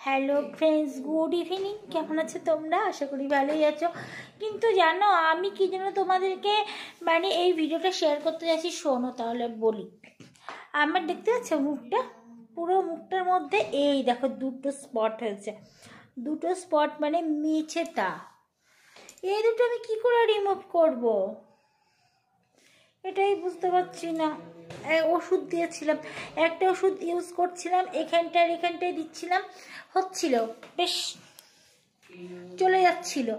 Hello friends, good evening. কেমন আছো তোমরা? আশা করি ভালোই আছো। কিন্তু জানো আমি কি জন্য তোমাদেরকে এই ভিডিওটা শেয়ার করতে যাচ্ছি, শোনো তাহলে বলি। আমার দেখতে পাচ্ছ মুখটা, পুরো মুখটার মধ্যে এই দেখো দুটো স্পট হয়েছে। দুটো স্পট মানে মেছেতা। এই দুটো আমি কি করে রিমুভ করব এটাই বুঝতে পারছি না। ওষুধ দিয়েছিলাম, একটা ওষুধ ইউজ করছিলাম, এখানটায় দিচ্ছিলাম, হচ্ছিল বেশ, চলে যাচ্ছিল।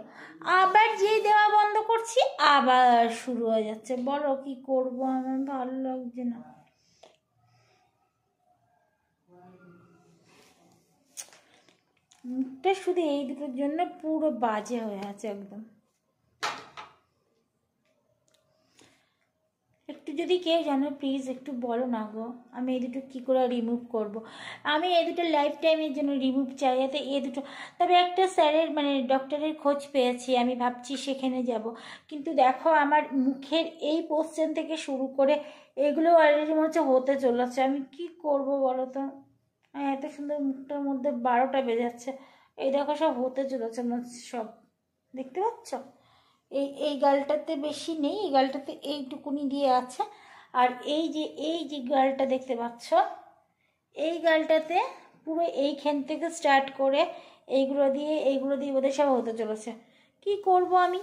আবার যেই দেওয়া বন্ধ করছি আবার শুরু হয়ে যাচ্ছে। বলো কি করব, আমার ভালো লাগছে না। মুখটা শুধু এই দুটোর জন্য পুরো বাজে হয়ে আছে একদম। একটু যদি কেউ জানো প্লিজ একটু বলো না গো, আমি এই দুটো কী করে রিমুভ করব। আমি এই দুটো লাইফ টাইমের জন্য রিমুভ চাই, যাতে এই দুটো। তবে একটা স্যারের ডক্টরের খোঁজ পেয়েছি, আমি ভাবছি সেখানে যাব। কিন্তু দেখো আমার মুখের এই পোর্শন থেকে শুরু করে এগুলো অলরেডি মনে হচ্ছে হতে চলেছে। আমি কি করব বলো তো? এত সুন্দর মুখটার মধ্যে 12টা বেজে যাচ্ছে। এই দেখো সব হতে চলেছে মনে হচ্ছে সব, দেখতে পাচ্ছ? এই গালটাতে বেশি নেই, এই গালটাতে এইটুকুনি দিয়ে আছে। আর এই যে গালটা দেখতে পাচ্ছ, এই গালটাতে পুরো এইখান থেকে স্টার্ট করে এইগুলো দিয়ে বোধহয় সব হতে চলেছে। কি করব আমি?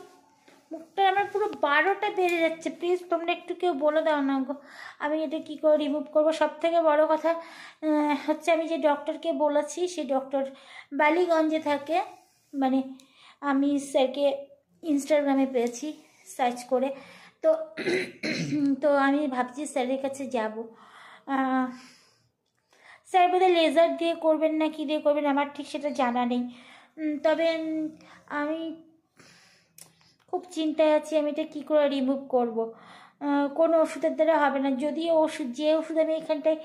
মুখটা আমার পুরো 12টা বেড়ে যাচ্ছে। প্লিজ তোমরা একটু কেউ বলে দাও না গো, আমি এটা কী করে রিমুভ করবো। সব থেকে বড়ো কথা হচ্ছে, আমি যে ডক্টরকে বলেছি সেই ডক্টর বালিগঞ্জে থাকে। আমি স্যারকে ইনস্টাগ্রামে পেয়েছি সার্চ করে। তো তো আমি ভাবছি স্যারের কাছে যাব। স্যার বোধহয় লেজার দিয়ে করবেন না কি দিয়ে করবেন, আমার ঠিক সেটা জানা নেই। তবে আমি খুব চিন্তায় আছি, আমি এটা কী করে রিমুভ করব। কোনো ওষুধের দ্বারা হবে না। যদিও যে ওষুধ আমি এখানটায়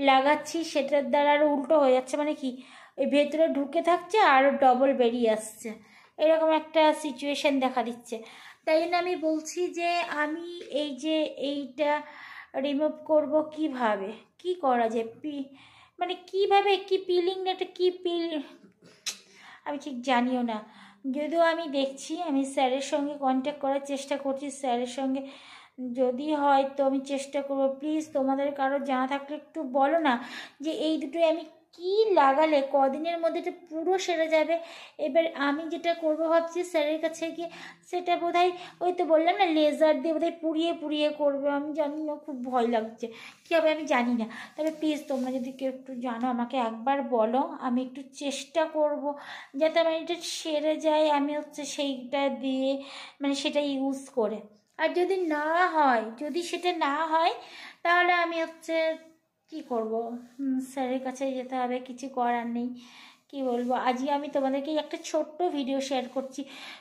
লাগাচ্ছি সেটার দ্বারা আরও উল্টো হয়ে যাচ্ছে। কি ওই ভেতরে ঢুকে থাকছে আর ডবল বেরিয়ে আসছে, এরকম একটা সিচুয়েশান দেখা দিচ্ছে। তাই জন্য আমি বলছি যে আমি এইটা রিমুভ করব কিভাবে, কি করা যায়। কিভাবে, কি পিলিং না, এটা কি আমি ঠিক জানিও না। যদিও আমি দেখছি, আমি স্যারের সঙ্গে কন্ট্যাক্ট করার চেষ্টা করছি। স্যারের সঙ্গে যদি হয় তো আমি চেষ্টা করবো। প্লিজ তোমাদের কারো জানা থাকলে একটু বলো না, যে এই দুটোই আমি কি লাগালে কদিনের মধ্যে এটা পুরো সেরে যাবে। এবার আমি যেটা করবো ভাবছি স্যারের কাছে গিয়ে, সেটা বোধহয় ওই তো বললাম না, লেজার দিয়ে বোধহয় পুড়িয়ে করবে। আমি জানি না, খুব ভয় লাগছে কী হবে আমি জানি না। তবে প্লিজ তোমরা যদি কেউ একটু জানো আমাকে একবার বলো, আমি একটু চেষ্টা করব যাতে আমার এটা সেরে যায়। আমি সেইটা দিয়ে সেটা ইউজ করে। আর যদি সেটা না হয় তাহলে আমি কি করব, স্যারের কাছে যেতে হবে, কিছু করার নেই। কি বলবো, আজকে আমি তোমাদেরকে একটা ছোট্ট ভিডিও শেয়ার করছি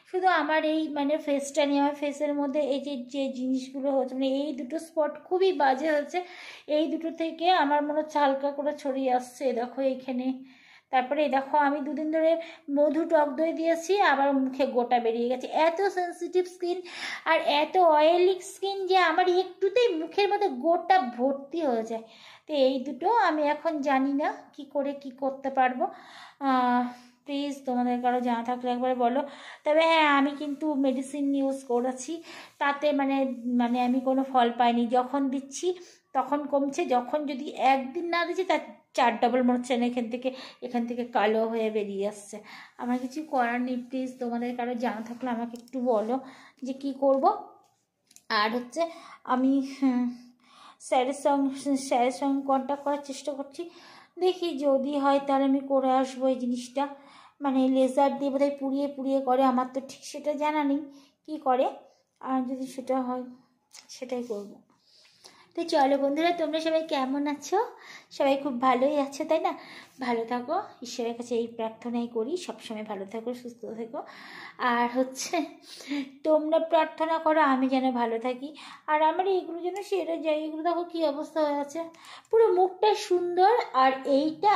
শুধু আমার এই ফেসটা নিয়ে। আমার ফেসের মধ্যে এই যে জিনিসগুলো হচ্ছে, এই দুটো স্পট খুবই বাজে হচ্ছে। এই দুটো থেকে আমার মনে হচ্ছে হালকা করে ছড়িয়ে আসছে, দেখো এইখানে। তারপরে দেখো আমি দুদিন ধরে মধু টক দই দিয়েছি, আবার মুখে গোটা বেরিয়ে গেছে। এত সেন্সিটিভ স্কিন আর এত অয়েলি স্কিন যে আমার একটুতেই মুখের মধ্যে গোটা ভর্তি হয়ে যায়। তো এই দুটো আমি এখন জানি না কি করে কি করতে পারবো। প্লিজ তোমাদের কারো জানা থাকলে একবার বলো। তবে হ্যাঁ, আমি কিন্তু মেডিসিন ইউজ করেছি, তাতে আমি কোনো ফল পাইনি। যখন দিচ্ছি তখন কমছে, যখন যদি একদিন না দিচ্ছি তার 4 ডবল মনে হচ্ছে এখান থেকে কালো হয়ে বেরিয়ে আসছে। আমার কিছু করার নেই। প্লিজ তোমাদের কারো জানা থাকলে আমাকে একটু বলো যে কি করব। আর আমি স্যারের সঙ্গে কন্ট্যাক্ট করার চেষ্টা করছি, দেখি যদি হয় তাহলে আমি করে আসবো এই জিনিসটা। লেজার দিয়ে বোধহয় পুড়িয়ে করে, আমার তো ঠিক সেটা জানা নেই কী করে। আর যদি সেটা হয় সেটাই করব। তো চলো বন্ধুরা, তোমরা সবাই কেমন আছো? সবাই খুব ভালোই আছো তাই না? ভালো থাকো, ঈশ্বরের কাছে এই প্রার্থনাই করি, সবসময় ভালো থাকো, সুস্থ থেকো। আর তোমরা প্রার্থনা করো আমি যেন ভালো থাকি, আর আমার এইগুলো যেন সেরে যায়। এগুলো দেখো কী অবস্থা হয়ে আছে, পুরো মুখটা সুন্দর, আর এইটা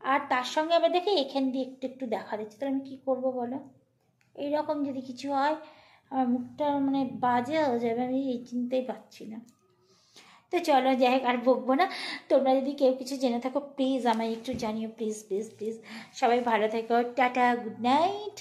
আর তার সঙ্গে আবার দেখে এখান দিয়ে একটু দেখা দিচ্ছে। তাহলে আমি কী করবো বলো? এইরকম যদি কিছু হয় আমার মুখটা বাজে হয়ে যাবে, আমি এই চিনতেই পারছি না। তো তো চলো যাই হোক, আর বকবো না। তোমরা যদি কেউ কিছু জেনে থাকো প্লিজ আমায় একটু জানিও, প্লিজ প্লিজ প্লিজ। সবাই ভালো থেকো, টাটা, গুড নাইট।